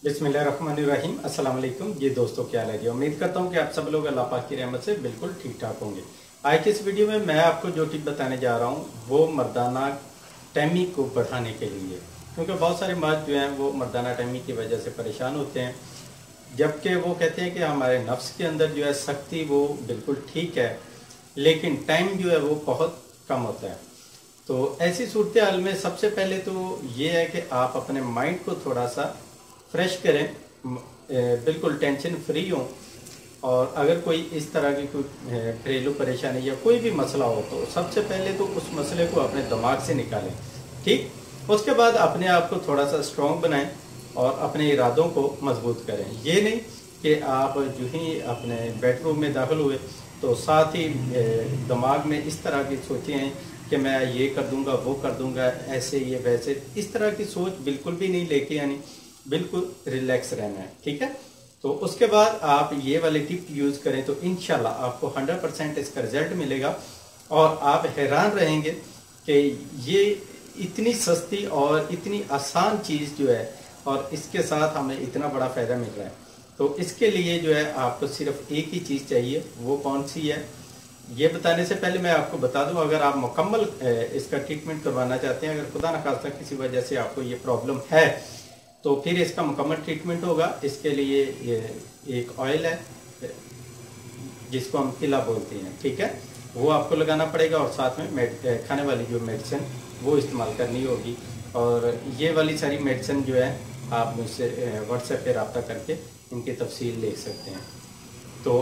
बिस्मिल्लाहिर्रहमानिर्रहीम। अस्सलाम वालेकुम। जी दोस्तों, क्या हाल है जी। उम्मीद करता हूँ कि आप सब लोग अल्लाह पाक की रहमत से बिल्कुल ठीक ठाक होंगे। आज की इस वीडियो में मैं आपको जो टिप बताने जा रहा हूँ वो मर्दाना टैमी को बढ़ाने के लिए है। क्योंकि बहुत सारे मर्द जो हैं वो मर्दाना टैमी की वजह से परेशान होते हैं, जबकि वो कहते हैं कि हमारे नफ्स के अंदर जो है शक्ति वो बिल्कुल ठीक है, लेकिन टाइम जो है वो बहुत कम होता है। तो ऐसी सूरत हाल में सबसे पहले तो ये है कि आप अपने माइंड को थोड़ा सा फ्रेश करें, बिल्कुल टेंशन फ्री हों। और अगर कोई इस तरह की कोई घरेलू परेशानी या कोई भी मसला हो तो सबसे पहले तो उस मसले को अपने दिमाग से निकालें। ठीक, उसके बाद अपने आप को थोड़ा सा स्ट्रॉन्ग बनाएं और अपने इरादों को मजबूत करें। ये नहीं कि आप जो ही अपने बेडरूम में दाखिल हुए तो साथ ही दिमाग में इस तरह की सोचें हैं कि मैं ये कर दूंगा, वो कर दूंगा, ऐसे ये वैसे, इस तरह की सोच बिल्कुल भी नहीं लेके आनी। बिल्कुल रिलैक्स रहना है, ठीक है। तो उसके बाद आप ये वाली टिप यूज करें तो इंशाल्लाह आपको 100% इसका रिजल्ट मिलेगा और आप हैरान रहेंगे कि ये इतनी सस्ती और इतनी आसान चीज जो है और इसके साथ हमें इतना बड़ा फायदा मिल रहा है। तो इसके लिए जो है आपको सिर्फ एक ही चीज चाहिए। वो कौन सी है ये बताने से पहले मैं आपको बता दूं, अगर आप मुकम्मल इसका ट्रीटमेंट करवाना चाहते हैं, अगर खुदा न खास्ता किसी वजह से आपको ये प्रॉब्लम है तो फिर इसका मुकम्मल ट्रीटमेंट होगा। इसके लिए ये एक ऑयल है जिसको हम किला बोलते हैं, ठीक है, वो आपको लगाना पड़ेगा और साथ में खाने वाली जो मेडिसिन वो इस्तेमाल करनी होगी। और ये वाली सारी मेडिसिन जो है आप मुझसे व्हाट्सएप पे रब्ता करके इनकी तफसील देख सकते हैं। तो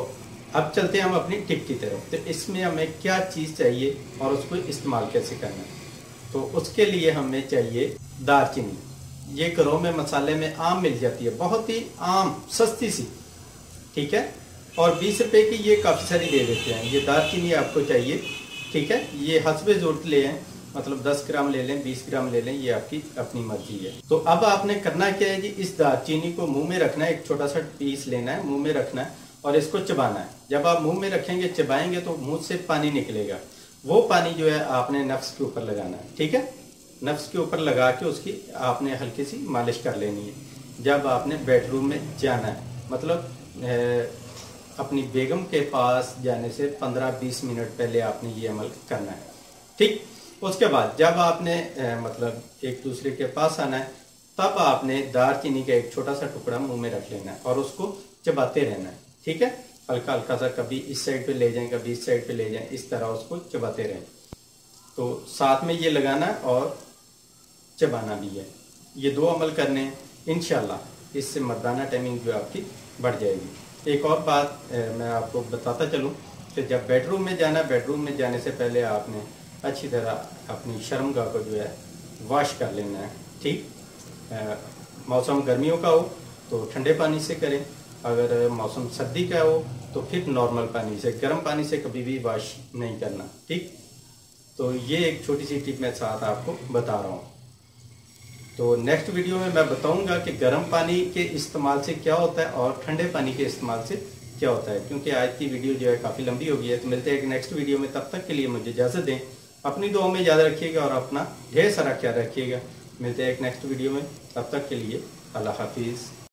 अब चलते हैं हम अपनी टिप की तरफ। तो इसमें हमें क्या चीज़ चाहिए और उसको इस्तेमाल कैसे करना है। तो उसके लिए हमें चाहिए दालचीनी। ये घरों में मसाले में आम मिल जाती है, बहुत ही आम सस्ती सी, ठीक है। और 20 रुपए की ये काफ़ी सारी दे देते हैं। ये दालचीनी आपको चाहिए, ठीक है। ये हस्बे ज़रूरत ले हैं, मतलब 10 ग्राम ले लें, 20 ग्राम ले लें, ये आपकी अपनी मर्जी है। तो अब आपने करना क्या है जी, इस दालचीनी को मुंह में रखना है, एक छोटा सा पीस लेना है, मुंह में रखना है और इसको चबाना है। जब आप मुंह में रखेंगे, चबाएंगे तो मुंह से पानी निकलेगा। वो पानी जो है आपने नफ्स के ऊपर लगाना है, ठीक है। नफ्स के ऊपर लगा के उसकी आपने हल्की सी मालिश कर लेनी है। जब आपने बेडरूम में जाना है, मतलब अपनी बेगम के पास जाने से 15-20 मिनट पहले आपने ये अमल करना है, ठीक। उसके बाद जब आपने मतलब एक दूसरे के पास आना है, तब आपने दालचीनी का एक छोटा सा टुकड़ा मुंह में रख लेना है और उसको चबाते रहना है, ठीक है। हल्का हल्का सा, कभी इस साइड पे ले जाएं, कभी इस साइड पे ले जाएं, इस तरह उसको चबाते रहें। तो साथ में ये लगाना और चबाना भी है। ये दो अमल करने हैं, इंशाल्लाह इससे मर्दाना टाइमिंग जो आपकी बढ़ जाएगी। एक और बात मैं आपको बताता चलूँ कि जब बेडरूम में जाना, बेडरूम में जाने से पहले आपने अच्छी तरह अपनी शर्मगाह को जो है वॉश कर लेना है, ठीक। मौसम गर्मियों का हो तो ठंडे पानी से करें, अगर मौसम सर्दी का हो तो फिर नॉर्मल पानी से, गर्म पानी से कभी भी वॉश नहीं करना, ठीक। तो ये एक छोटी सी टिप मैं साथ आपको बता रहा हूँ। तो नेक्स्ट वीडियो में मैं बताऊंगा कि गर्म पानी के इस्तेमाल से क्या होता है और ठंडे पानी के इस्तेमाल से क्या होता है, क्योंकि आज की वीडियो जो है काफ़ी लंबी हो गई है। तो मिलते हैं एक नेक्स्ट वीडियो में, तब तक के लिए मुझे इजाज़त दें। अपनी दुआ में याद रखिएगा और अपना ढेर सारा ख्याल रखिएगा। मिलते हैं एक नेक्स्ट वीडियो में, तब तक के लिए अल्लाह हाफिज़।